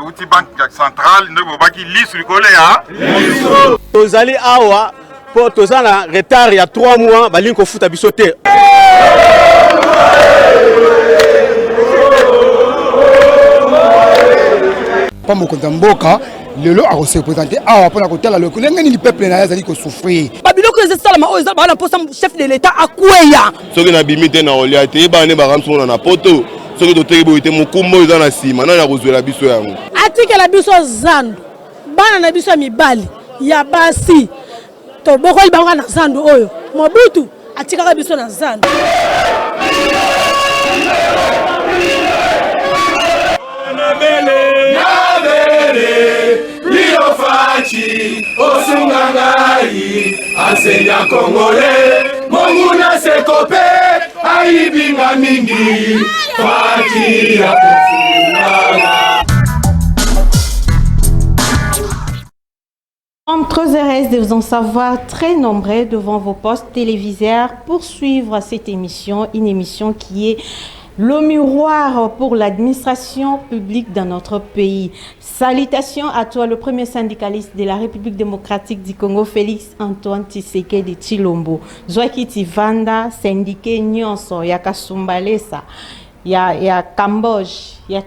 outil banque centrale ne peut pas qu'il lisse le collet hein. Tozali awa pour tozana retard il y a 3 mois balinko futa bisoté. Pas mon compte mboka lelo a se présenter awa pour la côté la loko ngeni le peuple na yazali ko souffrir. Babilo que c'est ça la maoza ba na poste chef de l'état akweya. Soki na bimite na oliate ba ne ba ramso na poto. Soki to teki boite mukumbo za na sima na kozwela biso yango. Atike la biso zandu. Bana na biso mibali ya basi. To boko libanga na zandu oyo. Mobutu atika biso na zandu. Fachi, Osungangai, Asenya Congolais, Monguna Sekope, Aibinga Mingi, Fachi, Très heureuse de vous en savoir très nombreux devant vos postes téléviseurs pour suivre cette émission, une émission qui est le miroir pour l'administration publique dans notre pays. Salutations à toi, le premier syndicaliste de la République démocratique du Congo, Félix Antoine Tshisekedi Tshilombo. Zwaki Tivanda, syndiqué Nyonso, Yakasumbalesa, ya Cambodge, ya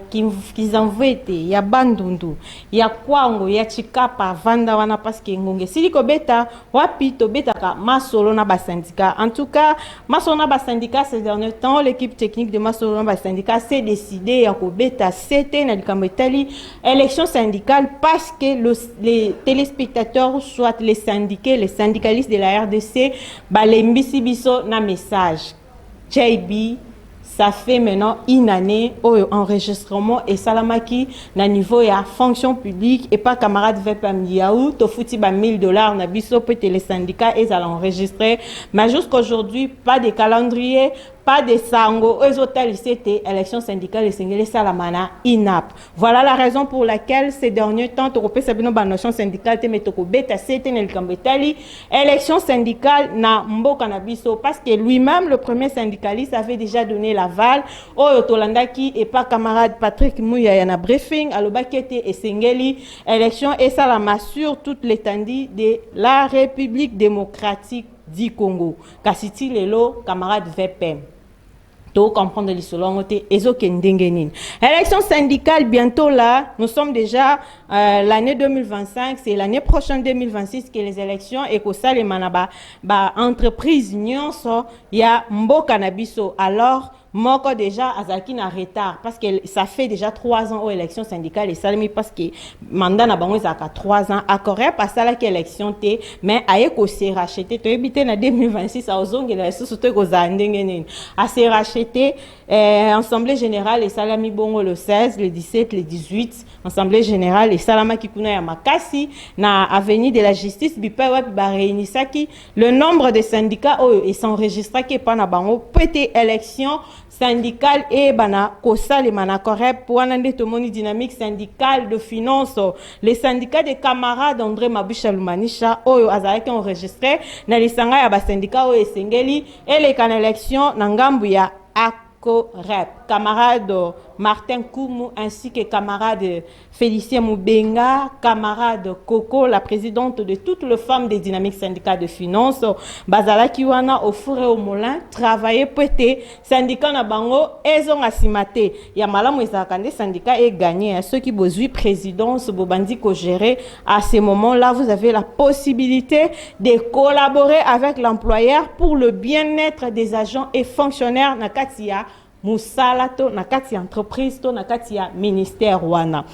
Kizanvete, ya Bandundu, ya Kwango, ya Chikapa, Vanda wana parce que ngonge siliko beta wapi to beta ka masolo na ba syndicat. En tout cas, masolo na ba syndicat ces derniers temps, l'équipe technique de masolo na ba syndicat s'est décidé ya ko beta c'était na likambo etali élection syndicale parce que les téléspectateurs soit les syndiqués, les syndicalistes de la RDC balembisi biso na message. JB ça fait maintenant une année au enregistrement et salamaki na niveau ya fonction publique et pas camarade VPM Yaou to fouti ba $1000 na biso peut les syndicats et à l'enregistrer mais jusqu'aujourd'hui pas de calendrier pas de sango aux hôtels c'était élection syndicale et singele salamana inap. Voilà la raison pour laquelle ces derniers temps to repé sabino ba notion syndicale te metoko beta c'était nel kambetali élection syndicale na mboka na biso parce que lui-même le premier syndicaliste avait déjà donné l'aval au Tolandaki et pas camarade Patrick Mouya yana briefing alobaki était et singeli élection et salama sur toute l'étendue de la République démocratique du Congo. Kasiti lelo camarade VPM. To comprendre les solongoté ezokendengenin. Élection syndicale bientôt là, nous sommes déjà l'année 2025, c'est l'année prochaine 2026 que les élections et que ça les manaba ba entreprise nyonso ya mboka na biso. Alors Moko déjà azaki na retard parce que ça fait déjà 3 ans aux élections syndicales et salami parce que mandat na bango zaka 3 ans accord pas ça la élection té mais aye ko se racheter to ebité na 2026 a ozongela sous to ko za ndengene a se racheter assemblée générale et salami bongo le 16 le 17 le 18 assemblée générale et salama kikuna ya makasi na avenue de la justice bipa wa ba réunisaki le nombre de syndicats et s'enregistra qui pas na bango pété élection syndical et bana kosa le manakorep pour anande tomoni dynamique syndicale de finance les syndicats des camarades André Mabusha Lumanisha oyo azalaki enregistré na lisanga ya ba syndicat o esengeli et les can élection na ngambu ya Rep, camarade Martin Koumou ainsi que camarade Félicien Moubenga, camarade Coco, la présidente de toutes les femmes des dynamiques syndicats de finances, Bazala Kiwana au four et au moulin, travailler pété, syndicat na bango, ezong asimate. Yamala Mouizakande, syndicat est gagné. Ceux qui besoin présidence, Bobandi ko gérer, à ces moments-là, vous avez la possibilité de collaborer avec l'employeur pour le bien-être des agents et fonctionnaires na Katia. Musalato nakati entreprise to nakati ya ministère wana.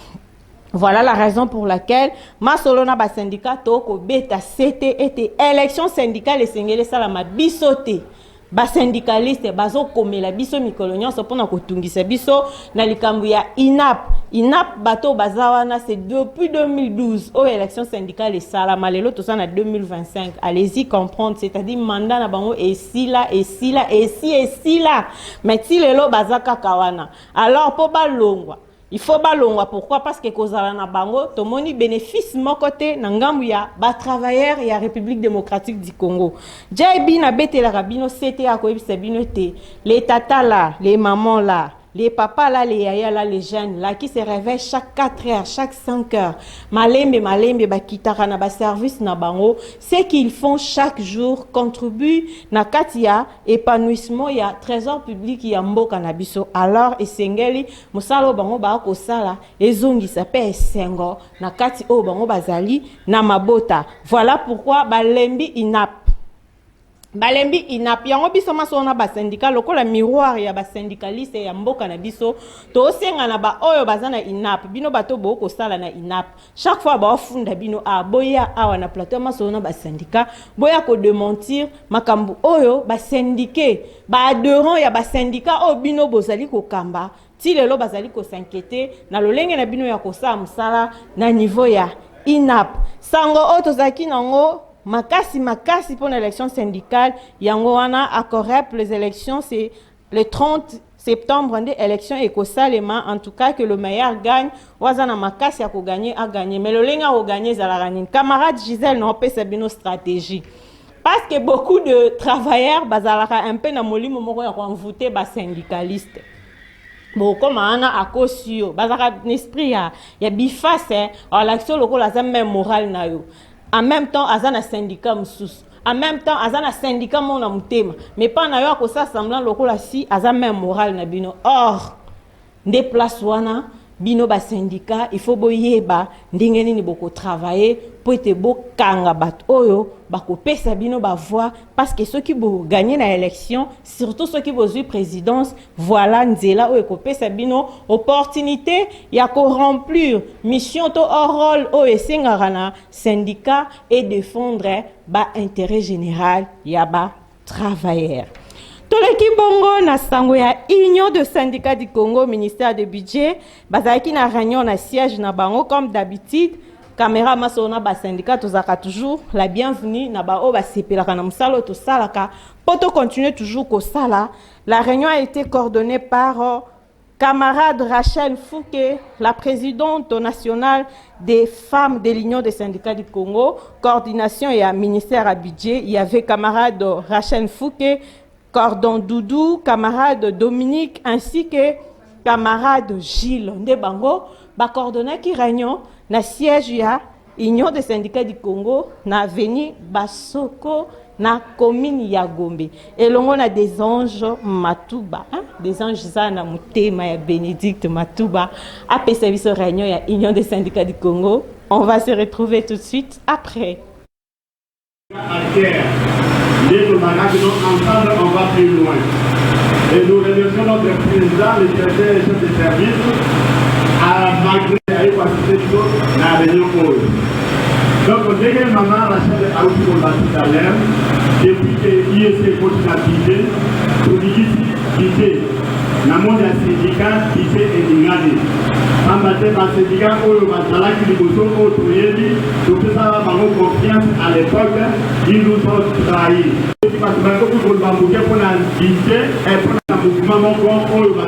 Voilà la raison pour laquelle Masolona ba syndicat to ko beta c'était été élection syndicale et sengele salama bisoté. Ba syndicaliste bazo komela biso mikolonyo so pona ko tungisa biso na likambu ya inap bato bazawana c'est depuis 2012 aux élections syndicales et salama lelo to ça na 2025 allez-y comprendre c'est-à-dire mandat na bango et si là mais si lelo bazaka kawana alors po balongwa il faut balongwa pourquoi parce que kozala na bango to moni bénéfice mon côté na ngambu ya ba travailleurs ya République démocratique du Congo JB na bete la rabino CTA ko ebisa bino te les tata là les mamans là les papas là, les yaya là, les jeunes là, qui se réveillent chaque 4 heures, chaque 5 heures, malembe, bakitara na ba service na bango, ce qu'ils font chaque jour contribue na katia épanouissement ya trésor public ya mboka na biso. Alors esengeli musalo bango ba ko sala ezongi sape esengo na kati o bango bazali na mabota. Voilà pourquoi balembi inap. Balembi inap yango biso masona ba syndicat lokola miroir ya ba syndicaliste ya mboka na biso to senga na ba oyo bazana inap bino bato boko sala na inap chaque fois ba funda bino a boya awa na plateau masona ba syndicat boya ko démentir makambu oyo ba syndiqué ba adhérent ya ba syndicat o bino bozali ko kamba ti lelo bazali ko s'inquiéter na lolenge na bino ya ko sa musala na niveau ya inap sango otozaki nango makasi pour l'élection syndicale yango wana à correct les élections c'est le 30 septembre des élections écosalema en tout cas que le meilleur gagne wazana makasi ya ko gagner a gagner mais le lenga o gagner zalaranine camarade Gisèle non pas sabino stratégie parce que beaucoup de travailleurs bazalaka un peu na molimo moko ya ko envoûter ba syndicaliste. Bon, comme on a à cause sur bazara l'esprit ya biface à l'action locale la même morale na yo. En même temps, azana syndicat msous. En même temps, azana syndicat mona mutema. Mais pas na yo ko ça semblant lokola si azana même moral na bino. Or, des places wana bino ba syndicat, il faut boyeba ndingeni ni boko travailler pour être beau kanga bat oyo bako pesa bino ba voix parce que ceux qui vont gagner la élection, surtout ceux qui vont jouer présidence, voilà nzela oyo ko pesa bino opportunité ya ko remplir mission to rôle o esengara syndicat et défendre ba intérêt général ya ba travailleurs. Toleki bongo na sango ya Union de syndicats du Congo, ministère de budget, bazaki na réunion na siège na bango comme d'habitude. Caméra masona ba syndicat tozaka toujours la bienvenue na ba o ba sepelaka na musalo to salaka poto continuer toujours ko sala. La réunion a été coordonnée par camarade Rachel Fouquet, la présidente nationale des femmes de l'Union des syndicats du Congo, coordination et à ministère à budget, il y avait camarade Rachel Fouquet, Cordon Doudou, camarade Dominique, ainsi que camarade Gilles Ndebango, ba coordonné qui réunion na siège ya Union des syndicats du Congo na avenue Basoko na commune ya Gombe. Et l'on a des anges Matouba, hein? Des anges zana mutema ya Bénédicte Matouba après service réunion ya Union des syndicats du Congo. On va se retrouver tout de suite après. Ensemble, on va plus loin. Et nous remercions notre président, le directeur et chef de service, malgré la réunion. Donc, dès que maman Rachel a eu tout à l'heure, depuis que l'IEC continue à quitter, pour quitter, le monde des syndicats quitter et d'ingani. En matière de syndicats, on va qui nous ont autorisé, nous faisons confiance à l'époque, ils nous ont trahis. Parce que nous avons beaucoup pour la quitter et pour le mouvement qu'on va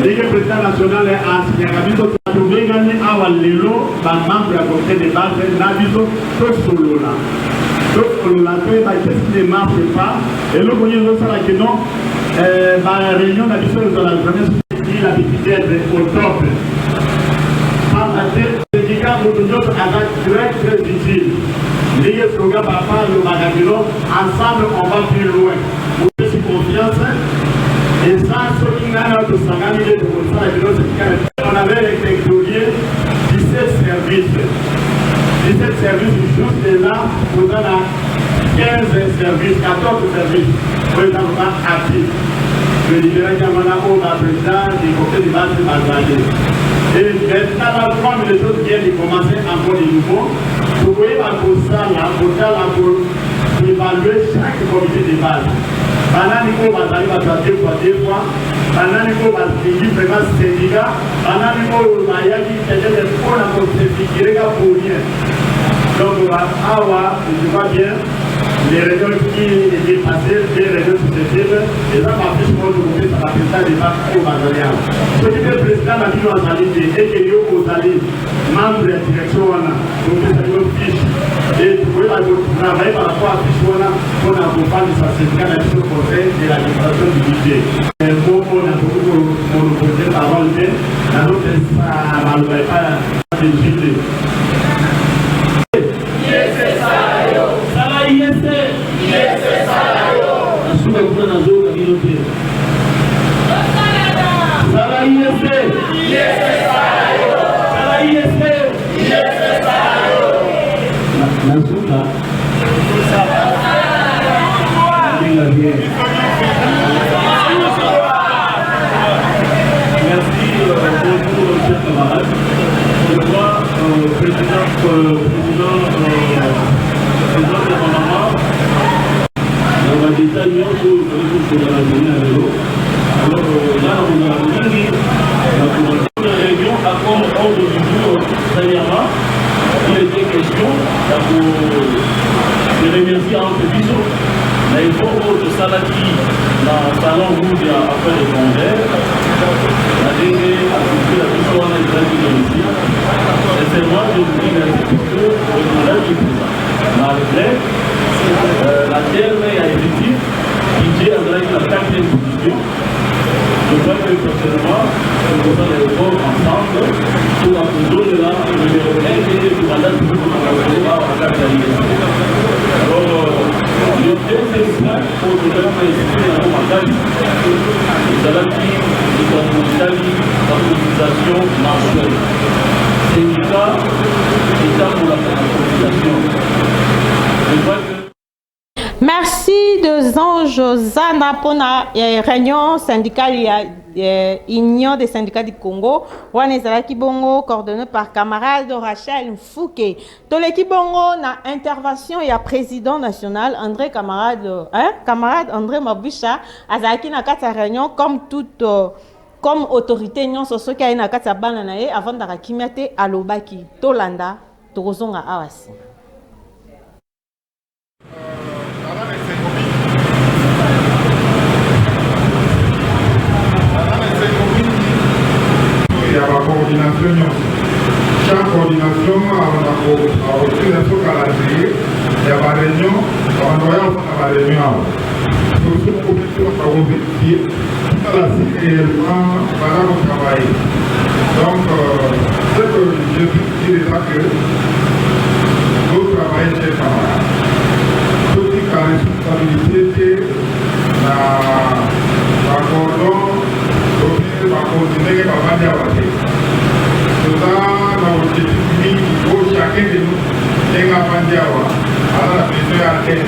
le président national est ancien. Nous avons gagné à Walelo, par membre à côté de base, Nabiso, tout solo là. Donc, on l'a fait, qu'est-ce qui ne marche pas. Et nous voyons ça que non, la réunion Nabiso, nous avons jamais l'habitude d'être au top. En matière de syndicats, nous avons un très utile. Les slogans papa, le magazine, ensemble, on va plus loin. Vous avez confiance. Et ça, ceux qui n'ont pas de s'organiser de on avait répertorié 17 services. 17 services juste là, vous avez 15 services, 14 services. Pour les enfants actifs. Le libéral Yamana, on a président du côté du base de Bazalé. Et maintenant, comme les autres viennent de commencer encore de nouveau, vous voyez pour ça, pour évaluer chaque comité de base. Banani ko bazali bazali kwa fois, banani ko bazali vraiment syndicat, banani ko bayaki peut-être pour la constituer pour rien. Donc awa, je vois bien les régions qui étaient passées, les régions successives, et ça m'a fait pour nous ça va faire ça des bases au Bazalia. Ce qui est le président m'a dit nous en allé et que nous aux allés, membres de la direction donc ça nous fiche. Et vous pouvez travailler par rapport à fiche on accompagne sa syndicat dans le conseil de la déclaration du budget. On a beaucoup Merci de Ange Zana pour la réunion syndicale Union des syndicats du Congo. Wanezalaki Bongo coordonné par camarade Rachel Fouquet. Dans l'équipe Bongo na intervention il y a président national André camarade André Maboucha azalaki na kata réunion comme toute comme autorité non soso qui a na kata bana na ye avant d'akimete alobaki tolanda tozonga awasi. Il y a la coordination. Chaque coordination a l'organisation calendrier. Il y a la réunion, on doit la réunion. Nous sommes obligés de vérifier tout la réellement pendant le travail. Donc, ce que je veux dire est que nous travaillons chez camarades. Toute la responsabilité de la cordon. Va continuer à faire des avancées. Tout ça, l'objectif unique, il faut chacun de nous ait un bandiawa à la prison à terre.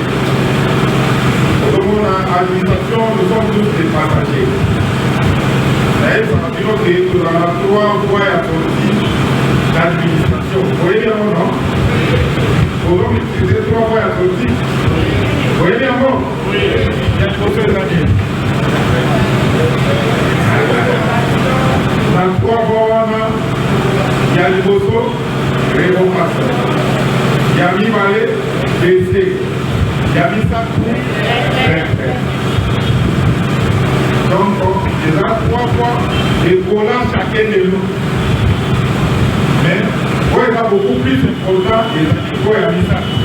Au monde, l'administration, nous sommes tous des passagers. D'ailleurs, ça veut dire que dans la 3 fois à sortir l'administration. Vous voyez bien, non? Aujourd'hui, c'est 3 fois à sortir. Vous voyez bien, non? Oui. Il y a une chose à dire. Dans 3 fois, il y a le Bosso, révocation. Il y a Mibalé, décès. Il y a Missakou, retraite. Donc, déjà 3 fois, et pour là, chacun de nous. Mais, pour être beaucoup plus important, il y a Missakou.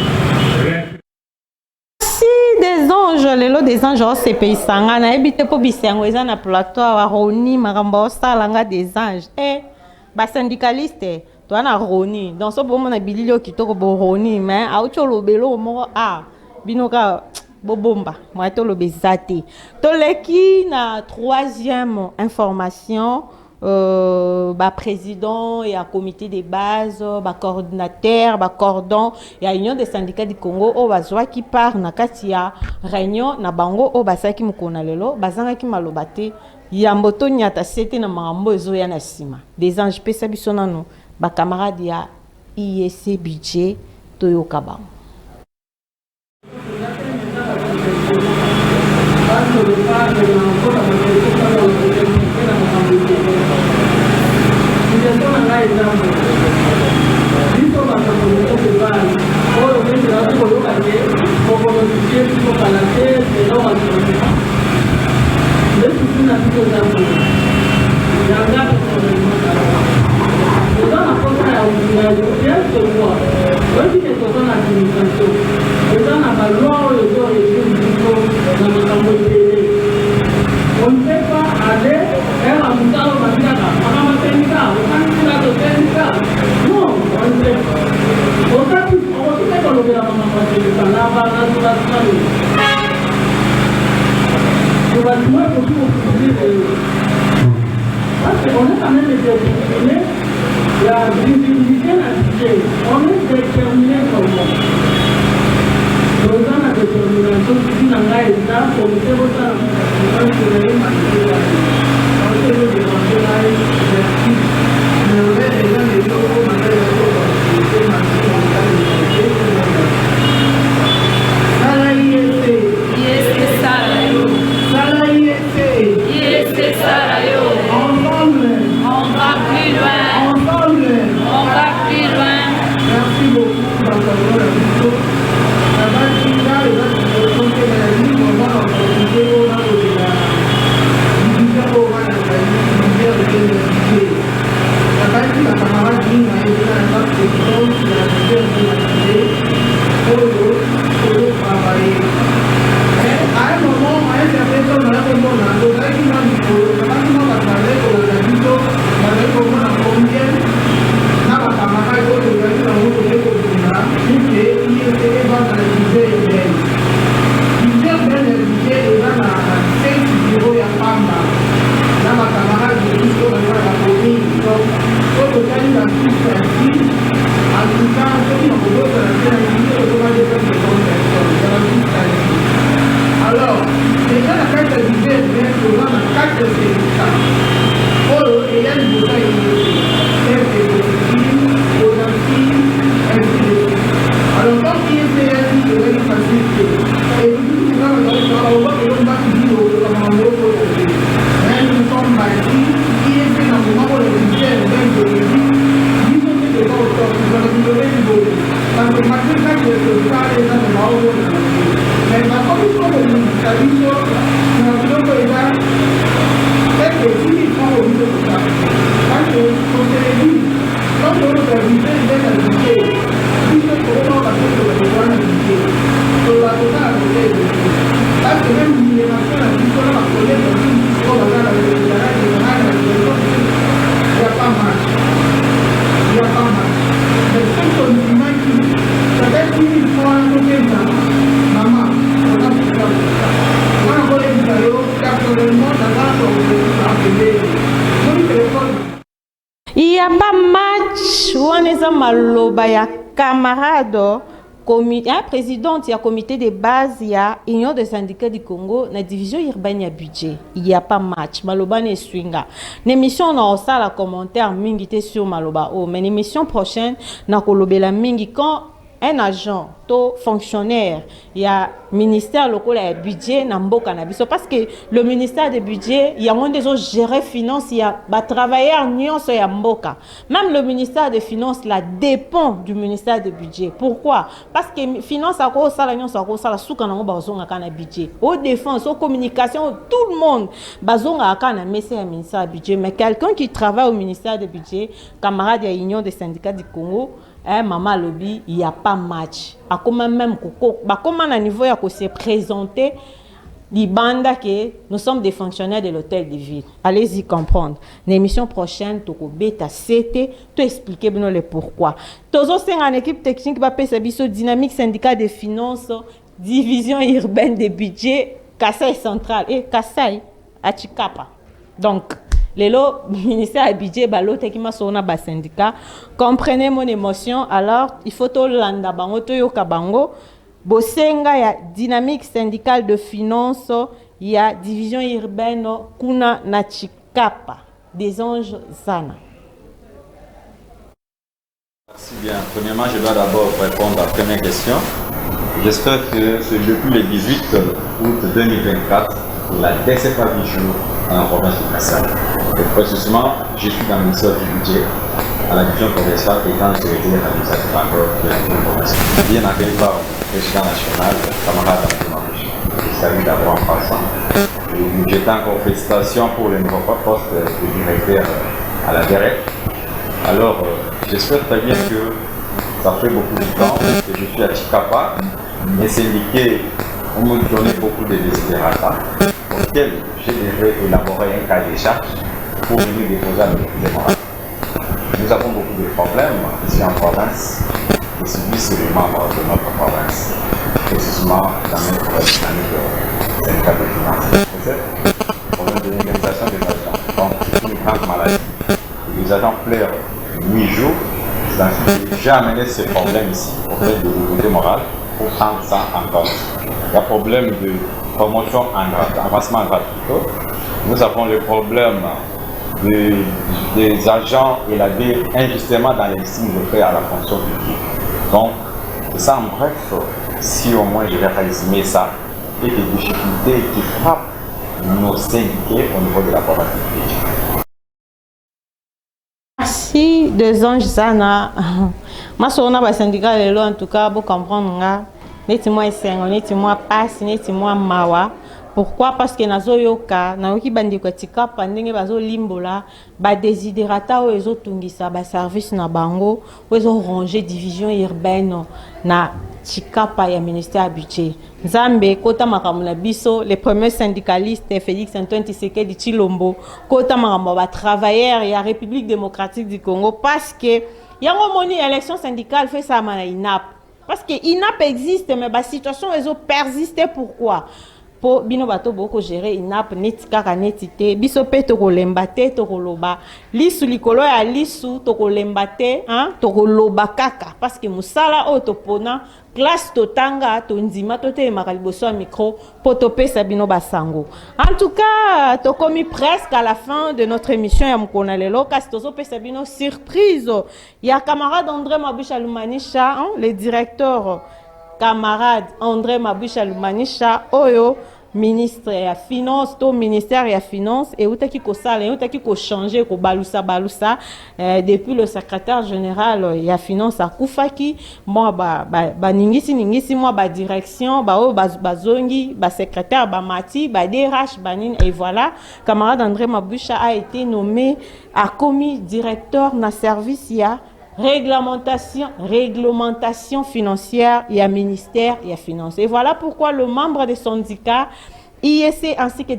Des anges, les lots des anges, c'est pays sanga, na ebite po bisengo eza na plateau wa Roni makambo salanga des anges. Ba syndicaliste, toi na Roni, dans ce moment na bililo kitoko bo Roni, mais a ucho lobelo mo binoka bobomba, moi to lobezate. To leki na 3e information. Président et un comité de base, coordinateur, cordon et à l'Union des syndicats du Congo, au bazwa qui part na katia réunion na bango au basaki mukona lelo, bazanga ki malobate, yamboto nyata sete na mambo ezo ya na sima. Des anges pesa bisona no, ba camarade ya IEC budget toyo kabang. On ne peut pas aller faire un mouton au Matinaka. bâtiment est aussi aujourd'hui. Parce qu'on est quand même déterminé, la visibilité n'a budget. On est déterminé comme ça. Dans la détermination, si on a un état, on peut faire ça. On peut faire ça. On peut demander là, merci. Mais on est déjà les gens qui ont demandé la Il n'y a pas match ou un maloba ya camarade présidente, il y a comité de base, il y a Union des syndicats du Congo, la division urbaine, il y a budget. Il n'y a pas match. Maloba ne swinga. L'émission, on a ça la commentaire mingi sur Maloba. Oh, mais l'émission prochaine, on a kolobela mingi quand un agent, tout fonctionnaire, il y a ministère local et budget nambo cannabis. Parce que le ministère des budgets, il y a moins des autres gérer finances, il y a travailleurs nions sur yamboka. Même le ministère des finances là dépend du ministère des budgets. Pourquoi? Parce que finance à quoi ça la nions à quoi ça la souka nango bazonga kana budget. Aux défense, aux communications, tout le monde bazonga kana messer un ministère du budget. Mais quelqu'un qui travaille au ministère des budgets, camarade de l'Union des syndicats du Congo. Maman lobby, il n'y a pas match. À comment même comment à niveau ya se présenter libanda que nous sommes des fonctionnaires de l'hôtel de ville. Allez-y comprendre. L'émission prochaine to ko beta CT, to expliquer bien le pourquoi. Tozo c'est une équipe technique va passer biso dynamique syndicat des finances, division urbaine des budgets, Kassai central et Kassai à Chikapa. Donc Lelo, ministère du budget, l'autre qui m'a sonné à syndicat. Comprenez mon émotion. Alors, il faut tout landa bango, tout yoka bango. Bosenga, il y a dynamique syndicale de finances, il y a division urbaine, kuna nachikapa, des anges zana. Merci bien. Premièrement, je dois d'abord répondre à la première question. J'espère que c'est depuis le 18 août 2024, la dernière fois du jour en province de Kassai. Et précisément, je suis dans le ministère du budget, à la division commerciale étant secrétaire administratif de la province. Bien accueilli par le président national, camarade Antoine. Je salue d'abord en passant. Et j'étais encore félicitations pour le nouveau poste de directeur à la DREC. Alors, j'espère très bien que ça fait beaucoup de temps que je suis à Chikapa. Les syndiqués ont me donné beaucoup de desiderata auxquels je devrais élaborer un cas de charge pour venir déposer à l'autorité. Nous avons beaucoup de problèmes ici en province qui subissent les membres de notre province, précisément dans notre dynamique syndicat de finances. 2017, problème de l'organisation des agents. Donc, c'est une grande maladie. Les agents pleurent 8 jours. J'ai amené ce problème ici auprès de l'autorité morale pour prendre ça en compte. Il y a problème de promotion en avancement gratuit. Nous avons le problème des agents élagués injustement dans les signes de fait à la fonction publique. Donc, ça en bref, si au moins je vais résumer ça, et des difficultés qui frappent nos syndiqués au niveau de la province publique. Merci des anges Zana. Ma soeur n'a syndicat en tout cas pour comprendre nga. Neti moi esengo, neti moi passe, neti moi mawa. Pourquoi? Parce que nazo yoka, na yoki bandi ko tika pandenge bazo limbola, ba desiderata o ezo tungisa ba service na bango, o ezo ranger division urbaine na Chikapa ya ministère budget. Nzambe kota makamula biso les premiers syndicalistes Félix Antoine Tshisekedi Tshilombo kota makambo ba travailleurs ya République démocratique du Congo parce que yango moni élection syndicale fait ça mana INAP parce que INAP existe mais ba situation ezo persister pourquoi? Po bino bato boko gérer INAP neti kaka neti te biso pe to kolemba te to koloba lisu likolo ya lisu to kolemba te hein to koloba kaka parce que musala o to pona classe to tanga to ndima to te makaliboso a micro po to pesa bino basango. En tout cas to komi presque à la fin de notre émission ya mukona lelo kasi to zo pesa bino surprise ya camarade André Mabusha Lumanisha hein, le directeur camarade André Mabusha Lumanisha oyo ministre ya finance to ministère ya finance et utaki ko sala utaki ko changer ko balusa depuis le secrétaire général ya finance akufaki moi ba ningisi moi ba direction bazongi ba secrétaire ba mati ba DRH banin et voilà camarade André Mabusha a été nommé à commis directeur na service ya réglementation financière, il y a ministère, il y a finance. Et voilà pourquoi le membre des syndicats IEC ainsi que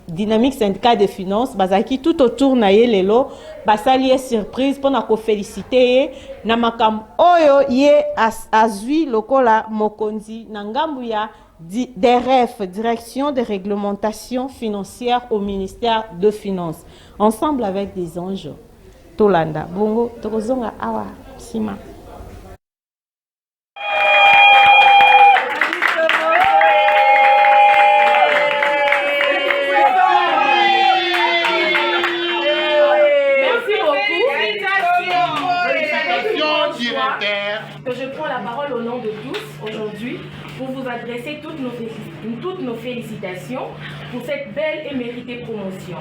dynamique syndicat de finances, bazaki tout autour na ye lelo, basali surprise pour na ko féliciter na makam oyo ye azui lokola mokonzi na ngambu ya DRF, direction de réglementation financière au ministère de finances, ensemble avec des anges. Tolanda bongo tokozonga awa sima. Que je prends la parole au nom de tous aujourd'hui pour vous adresser toutes nos félicitations pour cette belle et méritée promotion.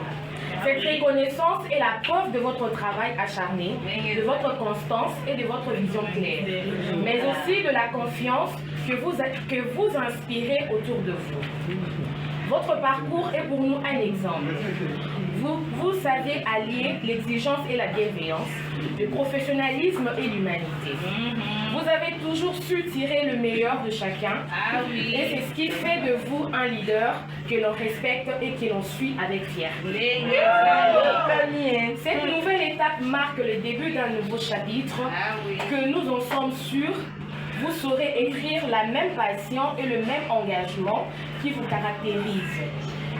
Cette reconnaissance est la preuve de votre travail acharné, de votre constance et de votre vision claire, mais aussi de la confiance que vous inspirez autour de vous. Votre parcours est pour nous un exemple. Vous savez allier l'exigence et la bienveillance, le professionnalisme et l'humanité. Vous avez toujours su tirer le meilleur de chacun. Et c'est ce qui fait de vous un leader que l'on respecte et que l'on suit avec fierté. Cette nouvelle étape marque le début d'un nouveau chapitre que nous en sommes sûrs. Vous saurez écrire la même passion et le même engagement qui vous caractérise.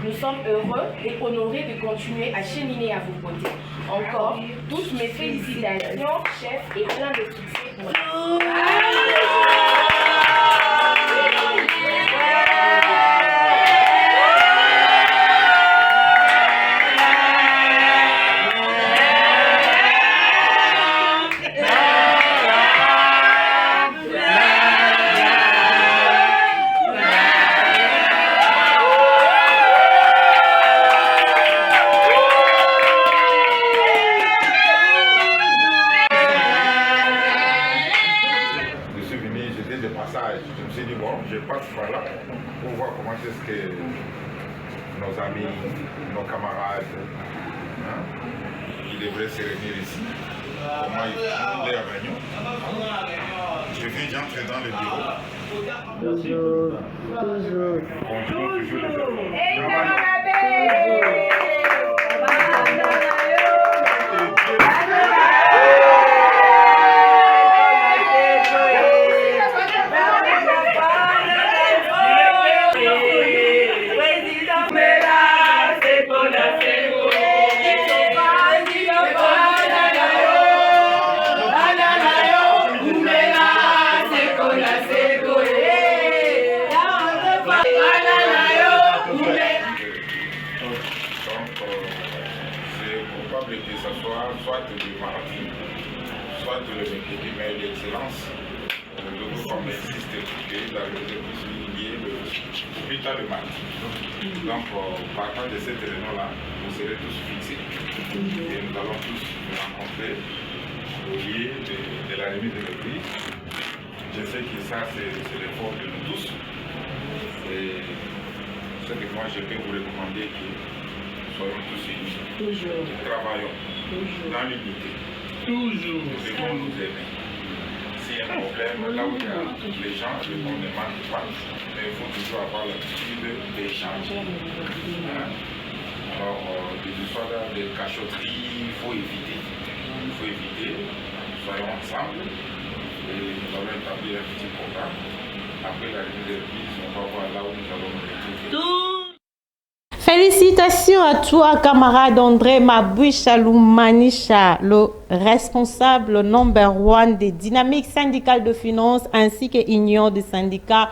Nous sommes heureux et honorés de continuer à cheminer à vos côtés. Encore, toutes mes félicitations, chef, et plein de succès pour vous. Pour voir comment est-ce que nos amis, nos camarades, ils devraient se réunir ici. Comment ils font les réunions. Je viens d'entrer dans le bureau. Bonjour. Bonjour. Fati, soit le mercredi, mais l'excellence de nous forme insiste que la République puisse lier plus tard le match. Donc, partant de cette réunion-là, vous serez tous fixés. Et nous allons tous nous rencontrer au lieu de la remise de l'Église. Je sais que ça, c'est l'effort de nous tous. Et ce que moi, je peux vous recommander que nous soyons tous unis. Toujours. Nous travaillons. Toujours. Dans l'unité. Toujours. Nous devons nous aimer. S'il y a un problème, là où il y a les gens, le monde ne manque pas. Mais il faut toujours avoir l'habitude d'échanger. Alors, des histoires de cachotterie, il faut éviter. Il faut éviter. Soyons ensemble. Et nous allons établir un petit programme. Après la remise de l'église, on va voir là où nous allons nous retrouver. Félicitations à toi, camarade André Maboucha Loumanisha, le responsable number 1 des dynamiques syndicales de finances ainsi que Union des syndicats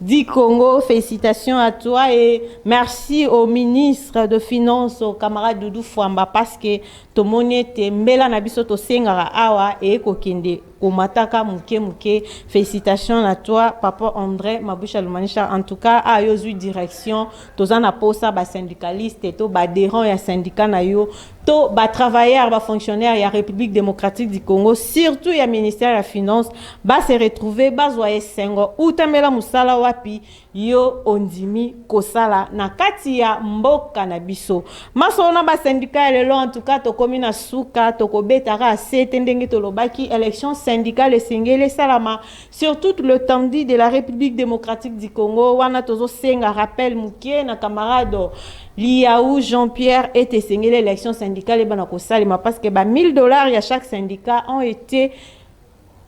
du Congo. Félicitations à toi et merci au ministre de Finances, au camarade Doudou Fouamba, parce que tout le monde était mbela na biso to sengara awa et kokende Mataka Mouké. Félicitations à toi, papa André Maboucha Loumanisha. En tout cas, à Yosu direction, tozana posa ba syndicaliste, to ba adhérent ya syndicat na yo, to ba travailleur, ba fonctionnaire ya République démocratique du Congo, surtout ya ministère de la Finance, ba se retrouver ba zoye sengo utamela musala wapi yo ondimi kosala na kati ya mboka na biso. Masona ba syndicat lelo en tout cas to komina suka to kobetara asete ndenge to lobaki élection syndicale sengele salama sur tout le tendu de la République démocratique du Congo. Wana tozo senga rappel mukie na camarade Liaou Jean-Pierre était sengele élection syndicale et bana kosalima parce que ba $1000 à chaque syndicat ont été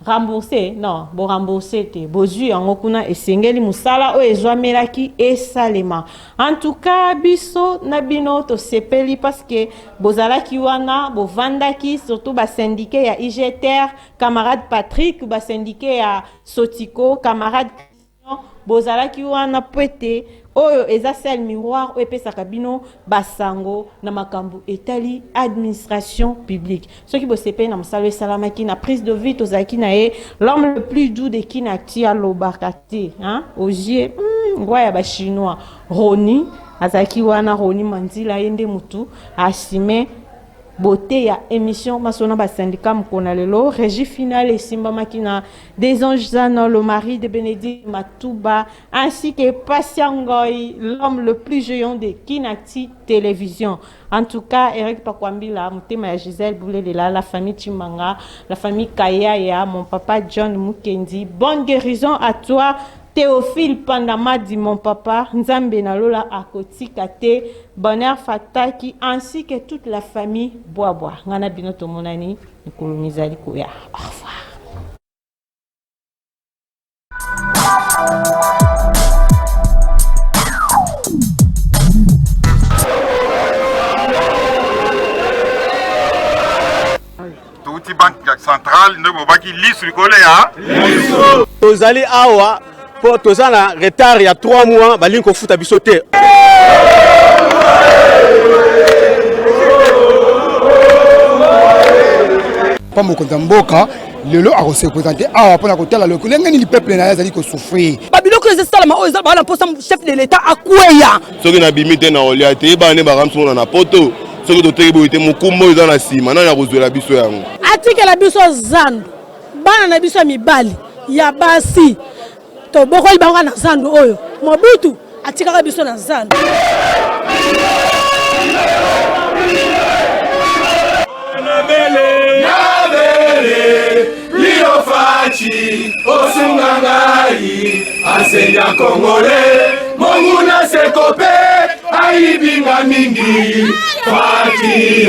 remboursé, non, bon remboursé, bozu en kuna et sengeli musala o ezwamelaki et salema. En tout cas, biso nabino to sepeli parce que bozalaki wana bo vandaki surtout ba syndiqué ya IGTR, camarade Patrick, ba syndiqué ya Sotiko, camarade bozalaki wana pwete oyo eza sel miroir o epesaka bino basango na makambo etali administration publique. Ce qui bosepe na msalo salamaki na prise de vie tozaki na e l'homme le plus doux de Kinati à l'Obakate, hein, ogie ngwa ba chinois Roni azaki wana Roni Manzila yende mutu asime beauté ya émission masona ba syndicat mkona lelo régie finale et simba makina des anges zana le mari de Bénédicte Matouba ainsi que Patiangoy l'homme le plus géant de Kinati télévision. En tout cas Eric Pakwambila mutema ya Gisèle Boulé de la famille Chimanga, la famille Kaya ya mon papa John Mukendi. Bonne guérison à toi Théophile Pandama dit mon papa, Nzambe Nalola Akotika te, Bonheur Fataki, ainsi que toute la famille Bois. Ngana binoto monani, Nikolo Mizali Koya. Au revoir. Touti banque centrale, ne vous pas qu'il lit sur le collet, hein? Tozali awa. Pour tous en retard, il y a 3 mois, il faut foutre à bisoter. Pas mon compte mboka, le lot a représenté à pour la côté la locale. L'engagement peuple n'a pas souffrir. Babilo que c'est ça la main, la poste chef de l'État à quoi ya? Ce qui n'a bimité na olia, te ba ne ba ramso na poto. Ce qui doit être mukumbo dans la cime, na na rezo la biso yango. Atika la biso zan, bana na biso mibali, ya basi. To boko libanga na zando oyo Mobutu atikaka biso na zando. Nabele Lio Fachi Osungangai Asenya Kongole Monguna Sekope Aibinga mingi Fachi